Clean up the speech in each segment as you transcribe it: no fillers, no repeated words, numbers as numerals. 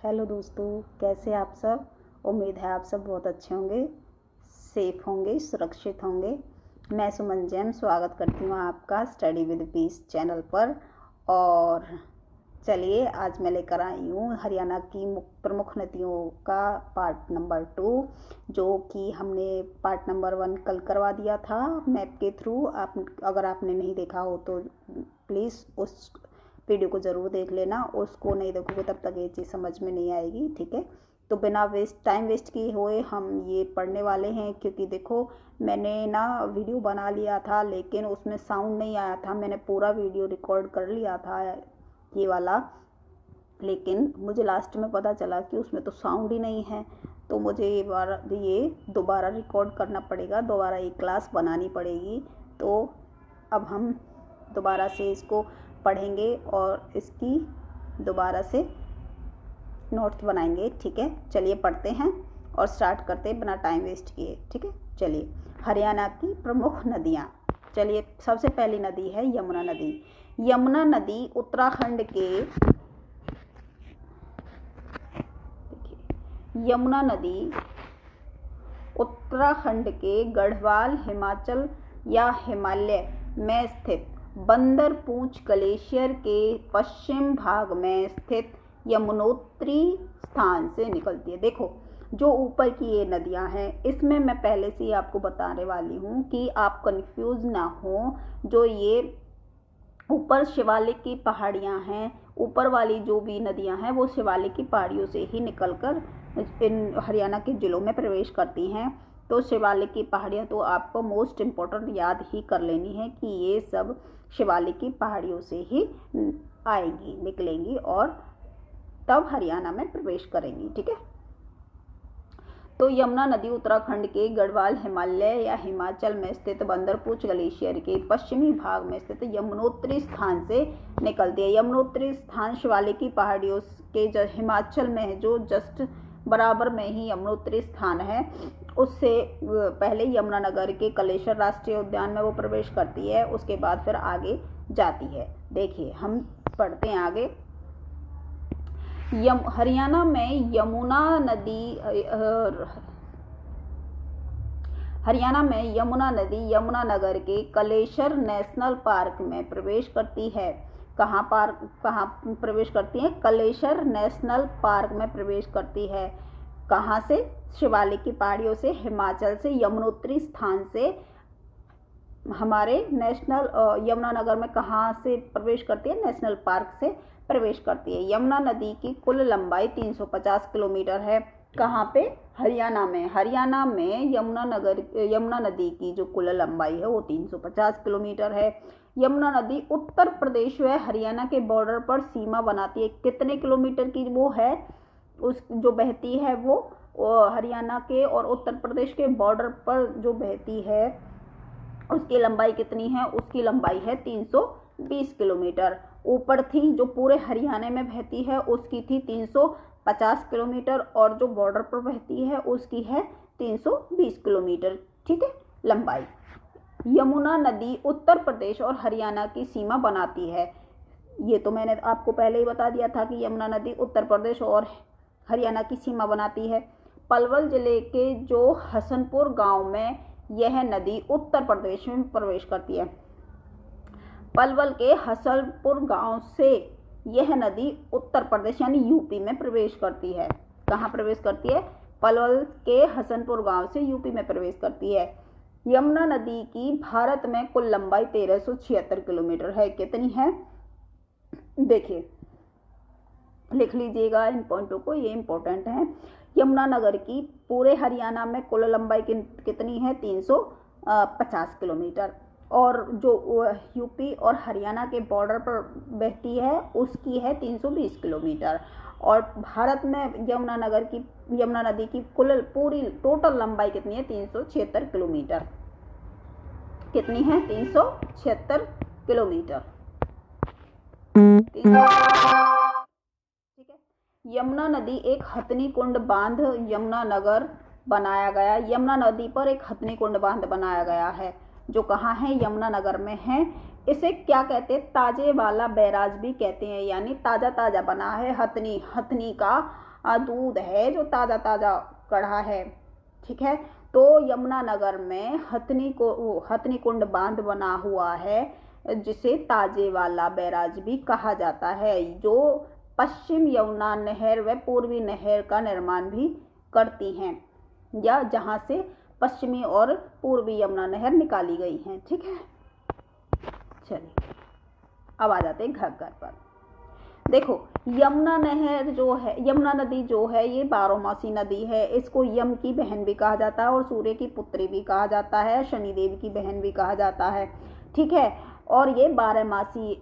Hello दोस्तों, कैसे आप सब। उम्मीद है आप सब बहुत अच्छे होंगे, सेफ होंगे, सुरक्षित होंगे। मैं सुमन जैन स्वागत करती हूँ आपका स्टडी विद पीस चैनल पर। और चलिए आज मैं लेकर आई हूँ हरियाणा की प्रमुख नदियों का पार्ट नंबर 2, जो कि हमने पार्ट नंबर 1 कल करवा दिया था मैप के थ्रू। आप अगर आपने नहीं देखा हो तो प्लीज़ उस वीडियो को ज़रूर देख लेना। उसको नहीं देखोगे तब तक ये चीज़ समझ में नहीं आएगी, ठीक है। तो बिना टाइम वेस्ट किए हुए हम ये पढ़ने वाले हैं, क्योंकि देखो मैंने ना वीडियो बना लिया था लेकिन उसमें साउंड नहीं आया था। मैंने पूरा वीडियो रिकॉर्ड कर लिया था ये वाला, लेकिन मुझे लास्ट में पता चला कि उसमें तो साउंड ही नहीं है। तो मुझे ये दोबारा रिकॉर्ड करना पड़ेगा, दोबारा एक क्लास बनानी पड़ेगी। तो अब हम दोबारा से इसको पढ़ेंगे और इसकी दोबारा से नोट्स बनाएंगे, ठीक है। चलिए पढ़ते हैं और स्टार्ट करते हैं बिना टाइम वेस्ट किए, ठीक है। चलिए, हरियाणा की प्रमुख नदियाँ। चलिए, सबसे पहली नदी है यमुना नदी। यमुना नदी उत्तराखंड के यमुना नदी उत्तराखंड के गढ़वाल हिमाचल या हिमालय में स्थित बंदरपूंछ ग्लेशियर के पश्चिम भाग में स्थित यमुनोत्री स्थान से निकलती है। देखो, जो ऊपर की ये नदियां हैं, इसमें मैं पहले से ही आपको बताने वाली हूँ कि आप कंफ्यूज ना हो। जो ये ऊपर शिवालिक की पहाड़ियाँ हैं, ऊपर वाली जो भी नदियाँ हैं वो शिवालिक की पहाड़ियों से ही निकलकर इन हरियाणा के ज़िलों में प्रवेश करती हैं। तो शिवालिक की पहाड़ियाँ तो आपको मोस्ट इम्पोर्टेंट याद ही कर लेनी है कि ये सब शिवालिक की पहाड़ियों से ही आएंगी, निकलेंगी और तब हरियाणा में प्रवेश करेंगी, ठीक है। तो यमुना नदी उत्तराखंड के गढ़वाल हिमालय या हिमाचल में स्थित बंदरपूंछ ग्लेशियर के पश्चिमी भाग में स्थित यमुनोत्री स्थान से निकलती है। यमुनोत्री स्थान शिवालिक की पहाड़ियों के जो हिमाचल में है, जो जस्ट बराबर में ही यमुनोत्री स्थान है, उससे पहले यमुनानगर के कलेश्वर राष्ट्रीय उद्यान में वो प्रवेश करती है। उसके बाद फिर आगे जाती है। देखिए, हम पढ़ते हैं आगे। हरियाणा में यमुना यमुनानगर के कलेश्वर नेशनल पार्क में प्रवेश करती है। कहाँ प्रवेश करती है? कलेश्वर नेशनल पार्क में प्रवेश करती है। कहाँ से? शिवालिक की पहाड़ियों से, हिमाचल से, यमुनोत्री स्थान से। हमारे नेशनल यमुनानगर में कहाँ से प्रवेश करती है? नेशनल पार्क से प्रवेश करती है। यमुना नदी की कुल लंबाई 350 किलोमीटर है। कहाँ पे? हरियाणा में। हरियाणा में यमुना नदी की जो कुल लंबाई है वो 350 किलोमीटर है। यमुना नदी उत्तर प्रदेश व हरियाणा के बॉर्डर पर सीमा बनाती है। कितने किलोमीटर की वो है? उस जो बहती है वो हरियाणा के और उत्तर प्रदेश के बॉर्डर पर जो बहती है, उसकी लंबाई कितनी है? उसकी लंबाई है 320 किलोमीटर। ऊपर थी जो पूरे हरियाणा में बहती है उसकी थी 350 किलोमीटर, और जो बॉर्डर पर बहती है उसकी है 320 किलोमीटर, ठीक है, लंबाई। यमुना नदी उत्तर प्रदेश और हरियाणा की सीमा बनाती है। ये तो मैंने आपको पहले ही बता दिया था कि यमुना नदी उत्तर प्रदेश और हरियाणा की सीमा बनाती है। पलवल जिले के जो हसनपुर गांव में यह नदी उत्तर प्रदेश में प्रवेश करती है। पलवल के हसनपुर गांव से यह नदी उत्तर प्रदेश यानी यूपी में प्रवेश करती है। कहाँ प्रवेश करती है? पलवल के हसनपुर गांव से यूपी में प्रवेश करती है। यमुना नदी की भारत में कुल लंबाई 1376 किलोमीटर है। कितनी है? देखिए, लिख लीजिएगा इन पॉइंटों को, ये इंपॉर्टेंट है। यमुनानगर की पूरे हरियाणा में कुल लंबाई कितनी है? 350 किलोमीटर। और जो यूपी और हरियाणा के बॉर्डर पर बहती है उसकी है 320 किलोमीटर। और भारत में यमुना नदी की पूरी टोटल लंबाई कितनी है? 376 किलोमीटर। कितनी है? 376 किलोमीटर। ठीक है। यमुना नदी एक हथनी कुंड बांध यमुनानगर बनाया गया। यमुना नदी पर एक हथनी कुंड बांध बनाया गया है, जो कहाँ है? यमुनानगर में है। इसे क्या कहते हैं, ताजे वाला बैराज भी कहते हैं, यानी ताजा ताजा बना है। हथनी, हथनी का दूध है जो ताजा ताजा कढ़ा है। ठीक है, तो यमुनानगर में हथनी कुंड बांध बना हुआ है जिसे ताजे वाला बैराज भी कहा जाता है, जो पश्चिम यमुना नहर व पूर्वी नहर का निर्माण भी करती हैं, या जहां से पश्चिमी और पूर्वी यमुना नहर निकाली गई हैं। ठीक है, चलिए अब आ जाते हैं घग्गर पर। देखो, यमुना नहर जो है, यमुना नदी जो है ये 12मासी नदी है। इसको यम की बहन भी कहा जाता है और सूर्य की पुत्री भी कहा जाता है, शनिदेव की बहन भी कहा जाता है। ठीक है, और ये 12मासी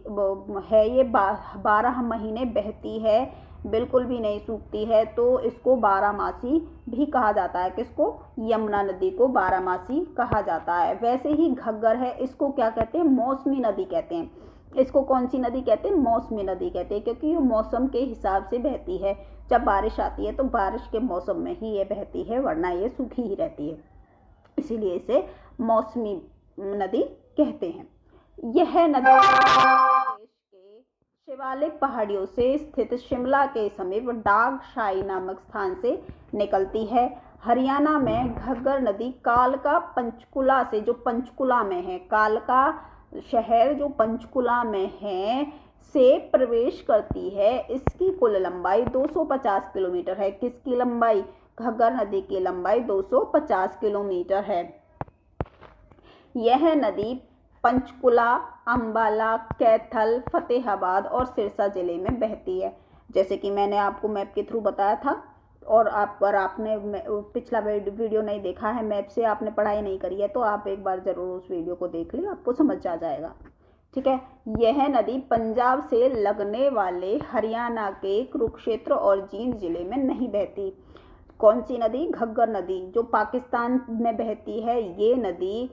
है, ये 12 महीने बहती है, बिल्कुल भी नहीं सूखती है, तो इसको 12मासी भी कहा जाता है। किसको? यमुना नदी को 12मासी कहा जाता है। वैसे ही घग्गर है, इसको क्या कहते हैं? मौसमी नदी कहते हैं। इसको कौन सी नदी कहते हैं? मौसमी नदी कहते हैं, क्योंकि ये मौसम के हिसाब से बहती है। जब बारिश आती है तो बारिश के मौसम में ही ये बहती है, वरना ये सूखी ही रहती है, इसीलिए इसे मौसमी नदी कहते हैं। यह नदी प्रदेश के शिवालिक पहाड़ियों से स्थित शिमला के समीप डागशाई नामक स्थान से निकलती है। हरियाणा में घग्गर नदी कालका पंचकुला से, जो पंचकुला में है, कालका शहर जो पंचकुला में है, से प्रवेश करती है। इसकी कुल लंबाई 250 किलोमीटर है। किसकी लंबाई? घग्गर नदी की लंबाई 250 किलोमीटर है। यह नदी पंचकुला, अंबाला, कैथल, फतेहाबाद और सिरसा जिले में बहती है। जैसे कि मैंने आपको मैप के थ्रू बताया था, और अगर आपने पिछला वीडियो नहीं देखा है, मैप से आपने पढ़ाई नहीं करी है, तो आप एक बार ज़रूर उस वीडियो को देख लें, आपको समझ आ जाएगा। ठीक है, यह नदी पंजाब से लगने वाले हरियाणा के कुरुक्षेत्र और जींद जिले में नहीं बहती। कौन सी नदी? घग्गर नदी, जो पाकिस्तान में बहती है। ये नदी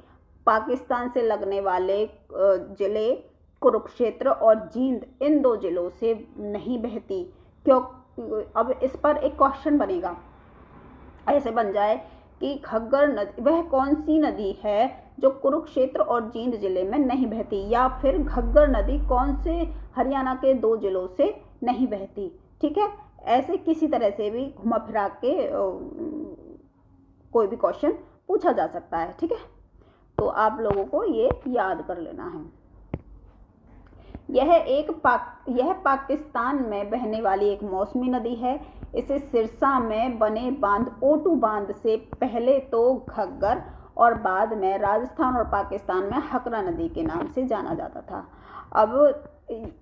पाकिस्तान से लगने वाले जिले कुरुक्षेत्र और जींद, इन 2 जिलों से नहीं बहती। क्यों? अब इस पर एक क्वेश्चन बनेगा, ऐसे बन जाए कि घग्गर नदी वह कौन सी नदी है जो कुरुक्षेत्र और जींद जिले में नहीं बहती, या फिर घग्गर नदी कौन से हरियाणा के 2 जिलों से नहीं बहती। ठीक है, ऐसे किसी तरह से भी घुमा फिरा के कोई भी क्वेश्चन पूछा जा सकता है। ठीक है, तो आप लोगों को ये याद कर लेना है। यह पाकिस्तान में बहने वाली एक मौसमी नदी है। इसे सिरसा में बने बांध, ओटू बांध से पहले तो घग्गर और बाद में राजस्थान और पाकिस्तान में हकरा नदी के नाम से जाना जाता था। अब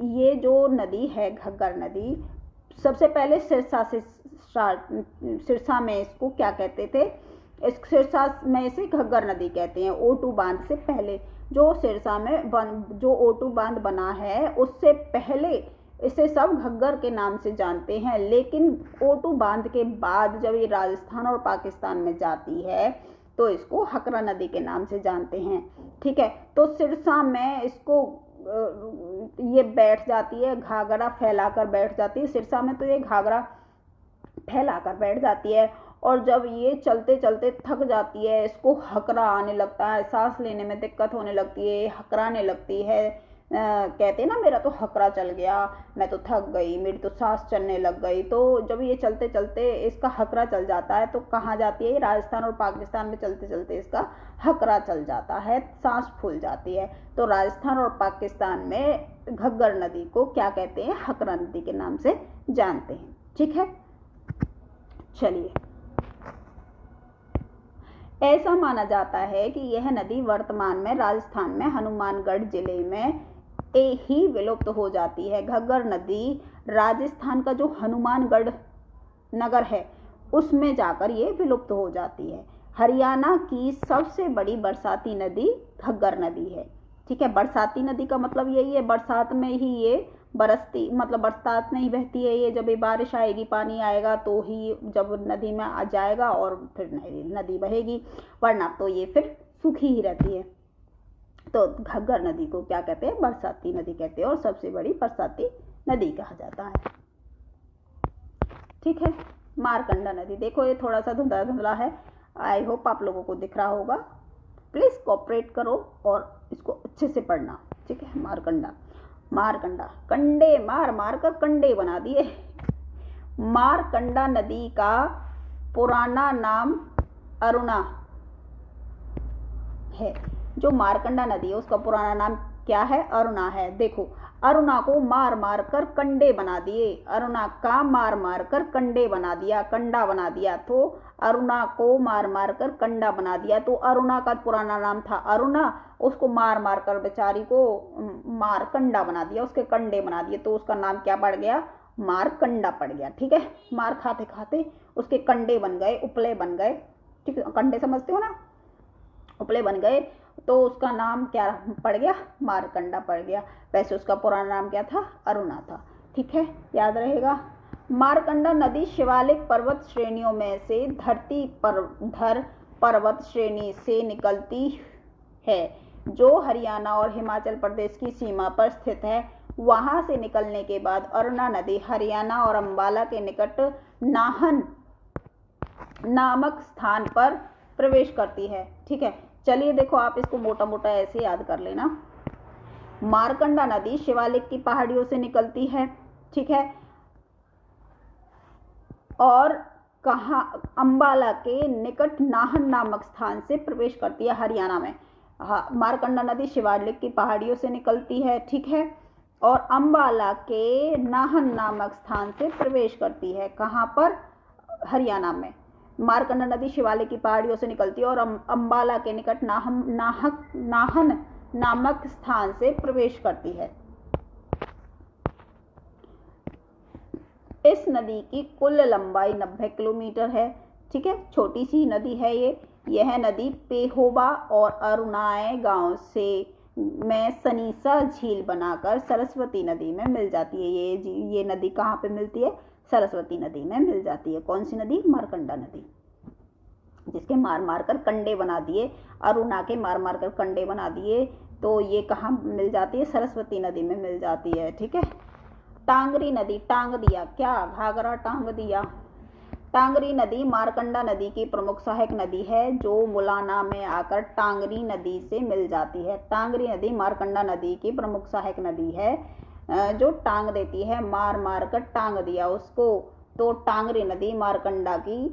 ये जो नदी है घग्गर नदी, सबसे पहले सिरसा में इसको क्या कहते थे? इस सिरसा में इसे घग्गर नदी कहते हैं। ओटू बांध से पहले, जो सिरसा में जो ओटू बांध बना है, उससे पहले इसे सब घग्गर के नाम से जानते हैं। लेकिन ओटू बांध के बाद जब ये राजस्थान और पाकिस्तान में जाती है तो इसको हकरा नदी के नाम से जानते हैं। ठीक है, तो सिरसा में इसको ये बैठ जाती है, घाघरा फैलाकर बैठ जाती है। सिरसा में तो ये घाघरा फैलाकर बैठ जाती है, और जब ये चलते चलते थक जाती है, इसको हकरा आने लगता है, सांस लेने में दिक्कत होने लगती है, हकराने लगती है। कहते हैं ना, मेरा तो हकरा चल गया, मैं तो थक गई, मेरी तो सांस चलने लग गई। तो जब ये चलते चलते इसका हकरा चल जाता है तो कहाँ जाती है? राजस्थान और पाकिस्तान में चलते चलते इसका हकरा चल जाता है, सांस फूल जाती है। तो राजस्थान और पाकिस्तान में घग्गर नदी को क्या कहते हैं? हकरा नदी के नाम से जानते हैं। ठीक है, चलिए, ऐसा माना जाता है कि यह नदी वर्तमान में राजस्थान में हनुमानगढ़ जिले में ही विलुप्त हो जाती है। घग्गर नदी राजस्थान का जो हनुमानगढ़ नगर है उसमें जाकर ये विलुप्त हो जाती है। हरियाणा की सबसे बड़ी बरसाती नदी घग्गर नदी है। ठीक है, बरसाती नदी का मतलब यही है, बरसात में ही ये बरसती, मतलब बरसात में ही बहती है ये। जब ये बारिश आएगी, पानी आएगा तो ही जब नदी में आ जाएगा और फिर नदी बहेगी, वरना तो ये फिर सूखी ही रहती है। तो घग्गर नदी को क्या कहते हैं? बरसाती नदी कहते हैं, और सबसे बड़ी बरसाती नदी कहा जाता है। ठीक है, मारकंडा नदी, देखो ये थोड़ा सा धुंधला धुंधला है, आई होप आप लोगों को दिख रहा होगा। प्लीज़ कोऑपरेट करो और इसको अच्छे से पढ़ना। ठीक है। मारकंडा, मारकंडा, कंडे मार मार कर कंडे बना दिए। मारकंडा नदी का पुराना नाम अरुणा है। जो मारकंडा नदी है उसका पुराना नाम क्या है? अरुणा है। देखो, अरुणा को मार मार कर कंडे बना दिए। अरुणा का मार मार कर कंडे बना दिया, कंडा बना दिया। तो अरुणा को मार मार कर कंडा बना दिया। तो अरुणा का पुराना नाम था अरुणा, उसको मार मार कर बेचारी को मारकंडा बना दिया, उसके कंडे बना दिए। तो उसका नाम क्या पड़ गया? मारकंडा पड़ गया। ठीक है। मार खाते खाते उसके कंडे बन गए, उपले बन गए। ठीक है, कंडे समझते हो ना, उपले बन गए। तो उसका नाम क्या पड़ गया? मारकंडा पड़ गया। वैसे उसका पुराना नाम क्या था? अरुणा था। ठीक है, याद रहेगा। मारकंडा नदी शिवालिक पर्वत श्रेणियों में से धर पर्वत श्रेणी से निकलती है, जो हरियाणा और हिमाचल प्रदेश की सीमा पर स्थित है। वहां से निकलने के बाद अरुणा नदी हरियाणा और अंबाला के निकट नाहन नामक स्थान पर प्रवेश करती है। ठीक है, चलिए देखो, आप इसको मोटा मोटा ऐसे याद कर लेना। मारकंडा नदी शिवालिक की पहाड़ियों से निकलती है। ठीक है, और कहाँ? अंबाला के निकट नाहन नामक स्थान से प्रवेश करती है, हरियाणा में। मारकंडा नदी शिवालिक की पहाड़ियों से निकलती है। ठीक है, और अंबाला के नाहन नामक स्थान से प्रवेश करती है। कहाँ पर? हरियाणा में। मारकंडा नदी शिवालिक की पहाड़ियों से निकलती है और अंबाला के निकट नाहन नामक स्थान से प्रवेश करती है। इस नदी की कुल लंबाई 90 किलोमीटर है। ठीक है, छोटी सी नदी है ये। यह नदी पेहोबा और अरुणाए गांव से में सनीसा झील बनाकर सरस्वती नदी में मिल जाती है। ये नदी कहाँ पे मिलती है? सरस्वती नदी में मिल जाती है। कौन सी नदी? मारकंडा नदी, जिसके मार मार कर कंडे बना दिए, अरुणा के मार मार कर कंडे बना दिए। तो ये कहाँ मिल जाती है? सरस्वती नदी में मिल जाती है। ठीक है। टांगरी नदी, टांग दिया क्या? घाघरा टांग दिया। टांगरी नदी मारकंडा नदी की प्रमुख सहायक नदी है, जो मुलाना में आकर टांगरी नदी से मिल जाती है। टांगरी नदी मारकंडा नदी की प्रमुख सहायक नदी है, जो टांग देती है, मार मार कर टांग दिया उसको। तो टांगरी नदी मारकंडा की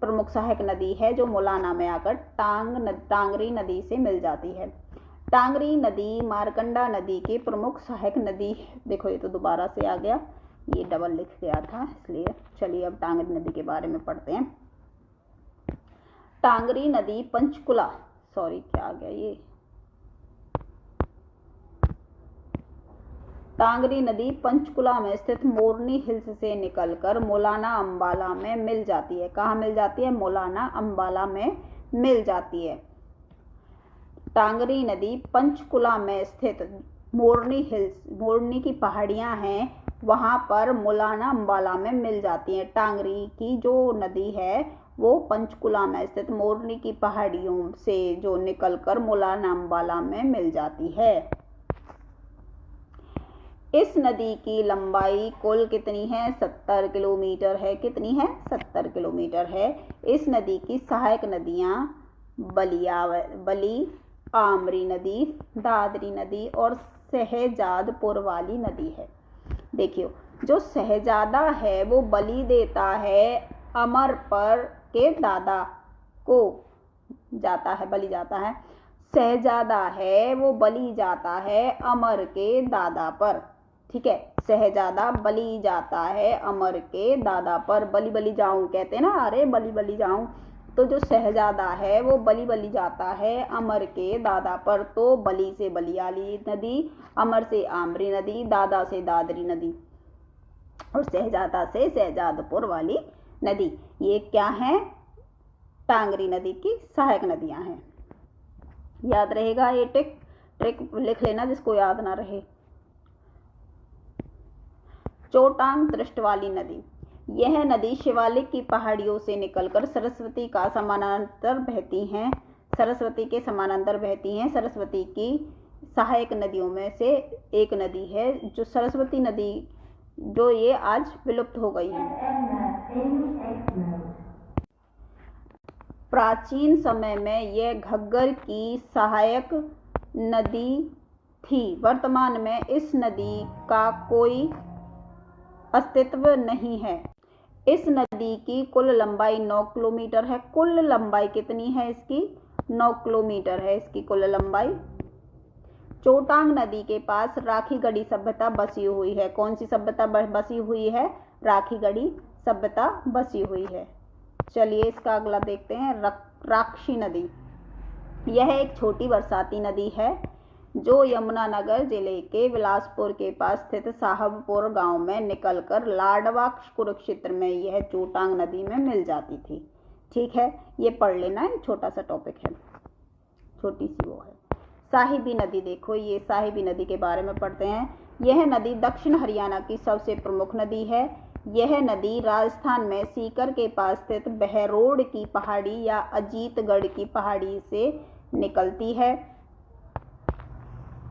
प्रमुख सहायक नदी है, जो मुलाना में आकर टांगरी नदी से मिल जाती है। टांगरी नदी मारकंडा नदी की प्रमुख सहायक नदी। देखो, ये तो दोबारा से आ गया, ये डबल लिख गया था इसलिए। चलिए अब टांगरी नदी के बारे में पढ़ते हैं। टांगरी नदी पंचकुला, सॉरी क्या आ गया ये, टांगरी नदी पंचकुला में स्थित मोरनी हिल्स से निकलकर मोलाना अंबाला में मिल जाती है। कहाँ मिल जाती है? मोलाना अंबाला में मिल जाती है। टांगरी नदी पंचकुला में स्थित मोरनी हिल्स, मोरनी की पहाड़ियां हैं, वहां पर मोलाना अंबाला में मिल जाती है। टांगरी की जो नदी है वो पंचकुला में स्थित मोरनी की पहाड़ियों से जो निकलकर मोलाना अंबाला में मिल जाती है। इस नदी की लंबाई कुल कितनी है? 70 किलोमीटर है। कितनी है? 70 किलोमीटर है। इस नदी की सहायक नदियां बली, आमरी नदी, दादरी नदी और शहजादपुर वाली नदी है। देखियो, जो शहजादा है वो बलि देता है अमर पर के दादा को, जाता है, बलि जाता है। शहजादा है वो बलि जाता है अमर के दादा पर। ठीक है, शहजादा बलि जाता है अमर के दादा पर। बलि बलि जाऊं कहते हैं ना, अरे बलि बलि जाऊं। तो जो शहजादा है वो बलि बलि जाता है अमर के दादा पर। तो बलि से बलियाली नदी, अमर से आमरी नदी, दादा से दादरी नदी और शहजादा से शहजादपुर वाली नदी। ये क्या है? टांगरी नदी की सहायक नदियां हैं। याद रहेगा, ये ट्रिक लिख लेना जिसको याद ना रहे। चोटांग दृष्ट वाली नदी, यह नदी शिवालिक की पहाड़ियों से निकलकर सरस्वती का समानांतर बहती हैं। सरस्वती के समानांतर बहती हैं। सरस्वती की सहायक नदियों में से एक नदी है, जो सरस्वती नदी, जो ये आज विलुप्त हो गई है। प्राचीन समय में यह घग्गर की सहायक नदी थी। वर्तमान में इस नदी का कोई अस्तित्व नहीं है। इस नदी की कुल लंबाई 9 किलोमीटर है। कुल लंबाई कितनी है इसकी? 9 किलोमीटर है इसकी कुल लंबाई। चोटांग नदी के पास राखीगढ़ी सभ्यता बसी हुई है। कौन सी सभ्यता बसी हुई है? राखीगढ़ी सभ्यता बसी हुई है। चलिए इसका अगला देखते हैं। राक्षी नदी, यह एक छोटी बरसाती नदी है जो यमुनानगर जिले के बिलासपुर के पास स्थित साहबपुर गांव में निकलकर लाडवा कुरुक्षेत्र में यह चोटांग नदी में मिल जाती थी। ठीक है, ये पढ़ लेना है, छोटा सा टॉपिक है, छोटी सी वो है। साहिबी नदी, देखो ये साहिबी नदी के बारे में पढ़ते हैं। यह नदी दक्षिण हरियाणा की सबसे प्रमुख नदी है। यह नदी राजस्थान में सीकर के पास स्थित बहरोड की पहाड़ी या अजीतगढ़ की पहाड़ी से निकलती है।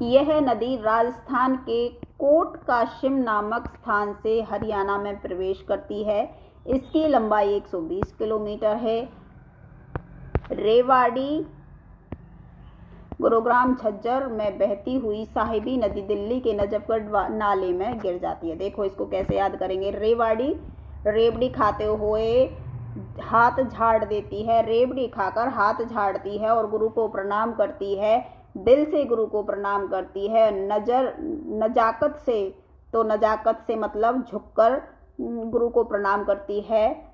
यह नदी राजस्थान के कोट काशिम नामक स्थान से हरियाणा में प्रवेश करती है। इसकी लंबाई 120 किलोमीटर है। रेवाड़ी, गुरुग्राम, झज्जर में बहती हुई साहिबी नदी दिल्ली के नजफगढ़ नाले में गिर जाती है। देखो इसको कैसे याद करेंगे। रेवाड़ी, रेवड़ी खाते हुए हाथ झाड़ देती है, रेवड़ी खाकर हाथ झाड़ती है और गुरु को प्रणाम करती है। दिल से गुरु को प्रणाम करती है। नजाकत से, तो नजाकत से मतलब झुककर गुरु को प्रणाम करती है।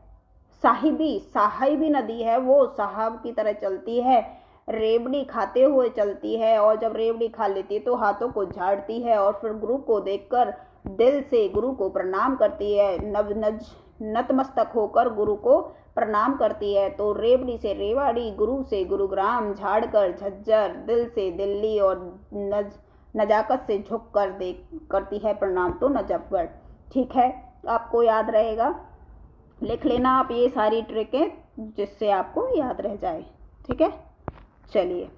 साहिबी नदी है वो साहब की तरह चलती है। रेवड़ी खाते हुए चलती है और जब रेवड़ी खा लेती है तो हाथों को झाड़ती है और फिर गुरु को देखकर दिल से गुरु को प्रणाम करती है। नतमस्तक होकर गुरु को प्रणाम करती है। तो रेवड़ी से रेवाड़ी, गुरु से गुरुग्राम, झाड़कर झज्जर, दिल से दिल्ली और नजाकत से झुक कर करती है प्रणाम तो नजफगढ़। ठीक है, आपको याद रहेगा, लिख लेना आप ये सारी ट्रिकें जिससे आपको याद रह जाए। ठीक है, चलिए।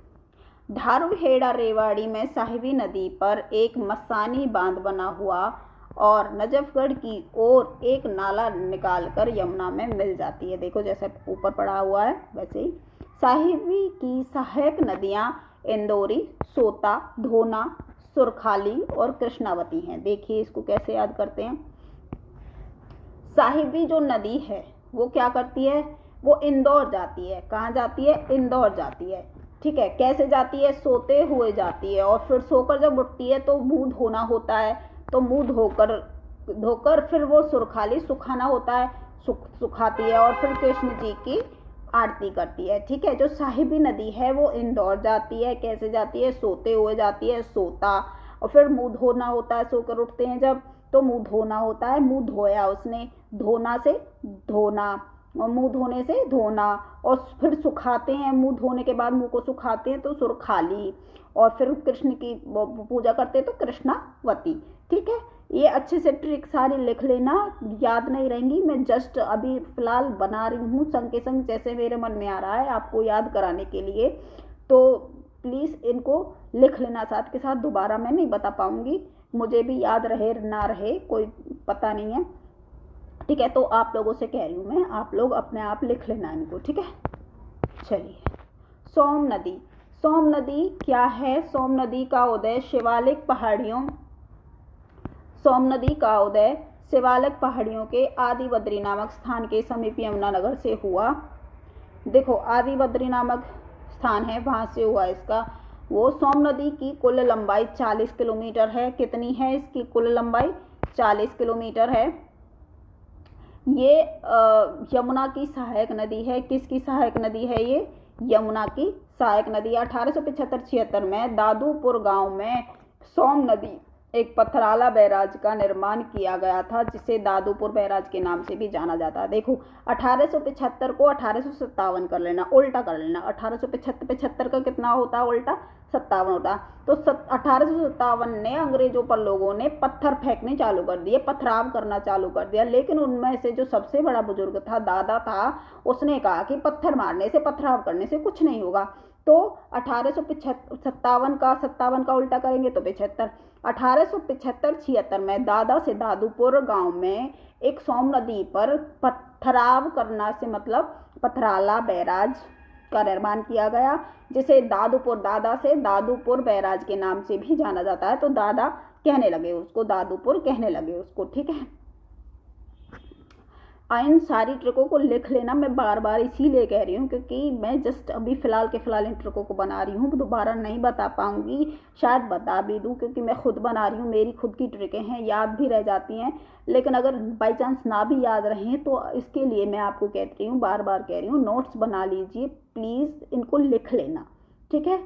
धारूहेड़ा रेवाड़ी में साहिबी नदी पर एक मसानी बांध बना हुआ और नजफगढ़ की ओर एक नाला निकालकर यमुना में मिल जाती है। देखो जैसे ऊपर पड़ा हुआ है वैसे ही। साहिबी की सहायक नदियां इंदौरी, सोता, धोना, सुरखाली और कृष्णावती हैं। देखिए इसको कैसे याद करते हैं। साहिबी जो नदी है वो क्या करती है? वो इंदौर जाती है। कहाँ जाती है? इंदौर जाती है। ठीक है, कैसे जाती है? सोते हुए जाती है और फिर सोकर जब उठती है तो मुंह धोना होता है, तो मुंह धोकर फिर वो सुरखाली, सुखाना होता है, सुखाती है और फिर कृष्ण जी की आरती करती है। ठीक है, जो साहिबी नदी है वो इंदौर जाती है। कैसे जाती है? सोते हुए जाती है, सोता, और फिर मुंह धोना होता है, सोकर उठते हैं जब तो मुंह धोना होता है, मुंह धोया उसने, धोना से धोना और मुंह धोने से धोना, और फिर सुखाते हैं, मुंह धोने के बाद मुंह को सुखाते हैं तो सुरखाली, और फिर कृष्ण की पूजा करते हैं तो कृष्णावती। ठीक है, ये अच्छे से ट्रिक सारी लिख लेना, याद नहीं रहेंगी। मैं जस्ट अभी फिलहाल बना रही हूँ संग के संग, जैसे मेरे मन में आ रहा है आपको याद कराने के लिए, तो प्लीज़ इनको लिख लेना साथ के साथ। दोबारा मैं नहीं बता पाऊँगी, मुझे भी याद रहे ना रहे कोई पता नहीं है। ठीक है, तो आप लोगों से कह रही हूँ मैं, आप लोग अपने आप लिख लेना इनको। ठीक है, चलिए। सोम नदी, सोम नदी क्या है? सोम नदी का उदय शिवालिक पहाड़ियों के आदि बद्री नामक स्थान के समीप यमुनानगर से हुआ। देखो आदि बद्री नामक स्थान है, वहां से हुआ इसका। वो सोम नदी की कुल लंबाई 40 किलोमीटर है। कितनी है इसकी कुल लंबाई? 40 किलोमीटर है। ये यमुना की सहायक नदी है। किसकी सहायक नदी है ये? यमुना की सहायक नदी। 1875-76 में दादूपुर गांव में सोम नदी एक पथराला बैराज का निर्माण किया गया था, जिसे दादूपुर बैराज के नाम से भी जाना जाता है। देखो 1875 को 1857 कर लेना, उल्टा कर लेना। 1875 का कितना होता है उल्टा? 57 होता। तो 1857 ने अंग्रेजों पर लोगों ने पत्थर फेंकने चालू कर दिए, पथराव करना चालू कर दिया। लेकिन उनमें से जो सबसे बड़ा बुजुर्ग था, दादा था, उसने कहा कि पत्थर मारने से, पथराव करने से कुछ नहीं होगा। तो 1857 का उल्टा करेंगे तो 75। 1875-76 में दादा से दादूपुर गांव में एक सोम नदी पर पथराव करना से मतलब पथराला बैराज का निर्माण किया गया, जिसे दादूपुर, दादा से दादूपुर बैराज के नाम से भी जाना जाता है। तो दादा कहने लगे उसको, दादूपुर कहने लगे उसको, ठीक है। इन सारी ट्रिकों को लिख लेना। मैं बार बार इसीलिए कह रही हूँ क्योंकि मैं जस्ट अभी फ़िलहाल के फ़िलहाल इन ट्रिकों को बना रही हूँ, दोबारा नहीं बता पाऊँगी, शायद बता भी दूँ क्योंकि मैं खुद बना रही हूँ, मेरी खुद की ट्रिकें हैं, याद भी रह जाती हैं। लेकिन अगर बाई चांस ना भी याद रहें तो इसके लिए मैं आपको कह रही हूँ, बार बार कह रही हूँ, नोट्स बना लीजिए प्लीज़, इनको लिख लेना, ठीक है।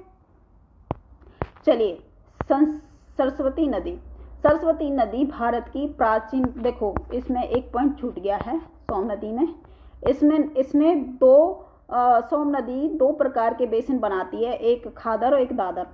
चलिए, सरस्वती नदी। सरस्वती नदी भारत की प्राचीन, देखो इसमें एक पॉइंट छूट गया है सोम नदी में। इसमें दो सोम नदी दो प्रकार के बेसिन बनाती है, एक खादर और एक दादर,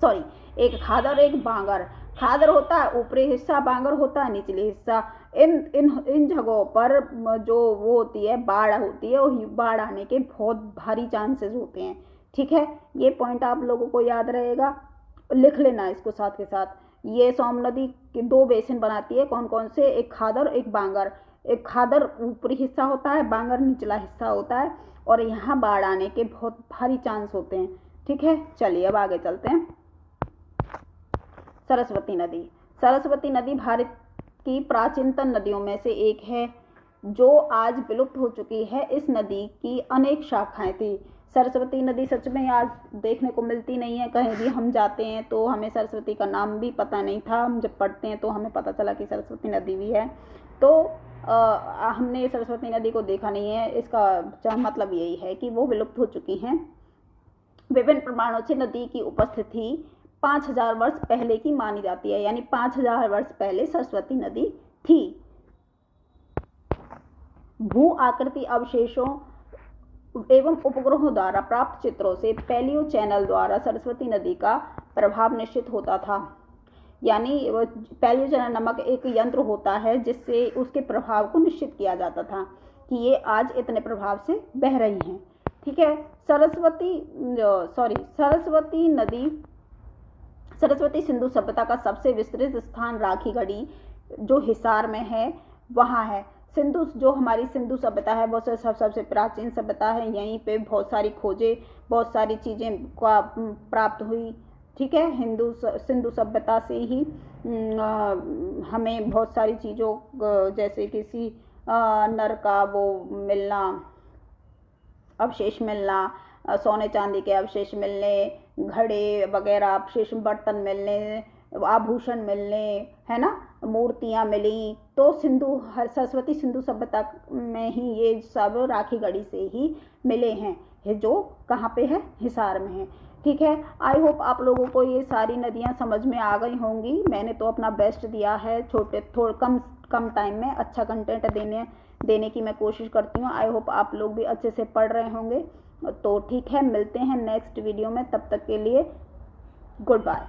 सॉरी एक खादर और एक बांगर। खादर होता है ऊपरी हिस्सा, बांगर होता है निचले हिस्सा। इन जगहों पर जो वो होती है, बाढ़ होती है, वो बाढ़ आने के बहुत भारी चांसेस होते हैं, ठीक है। ये पॉइंट आप लोगों को याद रहेगा, लिख लेना इसको साथ के साथ। ये सोम नदी के दो बेसिन बनाती है, कौन कौन से, एक खादर एक बांगर। एक खादर ऊपरी हिस्सा होता है, बांगर निचला हिस्सा होता है, और यहाँ बाढ़ आने के बहुत भारी चांस होते हैं, ठीक है। चलिए अब आगे चलते हैं। सरस्वती नदी। सरस्वती नदी भारत की प्राचीनतम नदियों में से एक है जो आज विलुप्त हो चुकी है। इस नदी की अनेक शाखाएं थी। सरस्वती नदी सच में आज देखने को मिलती नहीं है, कहीं भी हम जाते हैं तो हमें सरस्वती का नाम भी पता नहीं था, हम जब पढ़ते हैं तो हमें पता चला कि सरस्वती नदी भी है। तो हमने सरस्वती नदी को देखा नहीं है, इसका मतलब यही है कि वो विलुप्त हो चुकी हैं। विभिन्न प्रमाणों से नदी की उपस्थिति 5000 वर्ष पहले की मानी जाती है, यानी 5000 वर्ष पहले सरस्वती नदी थी। भू आकृति अवशेषों एवं उपग्रहों द्वारा प्राप्त चित्रों से पैलियो चैनल द्वारा सरस्वती नदी का प्रभाव निश्चित होता था। यानी पैलियो चैनल नामक एक यंत्र होता है जिससे उसके प्रभाव को निश्चित किया जाता था कि ये आज इतने प्रभाव से बह रही हैं, ठीक है। सरस्वती सिंधु सभ्यता का सबसे विस्तृत स्थान राखी गढ़ी जो हिसार में है वहाँ है। सिंधु, जो हमारी सिंधु सभ्यता है वो सबसे प्राचीन सभ्यता है। यहीं पे बहुत सारी खोजें, बहुत सारी चीज़ें का प्राप्त हुई, ठीक है। सिंधु सभ्यता से ही हमें बहुत सारी चीज़ों, जैसे किसी नर का वो मिलना, अवशेष मिलना, सोने चांदी के अवशेष मिलने, घड़े वगैरह अवशेष, बर्तन मिलने, आभूषण मिलने, है ना, मूर्तियाँ मिली। तो सरस्वती सिंधु सभ्यता में ही ये सब राखी गढ़ी से ही मिले हैं, जो कहाँ पे है, हिसार में है, ठीक है। आई होप आप लोगों को ये सारी नदियाँ समझ में आ गई होंगी। मैंने तो अपना बेस्ट दिया है, कम टाइम में अच्छा कंटेंट देने की मैं कोशिश करती हूँ। आई होप आप लोग भी अच्छे से पढ़ रहे होंगे। तो ठीक है, मिलते हैं नेक्स्ट वीडियो में, तब तक के लिए गुड बाय।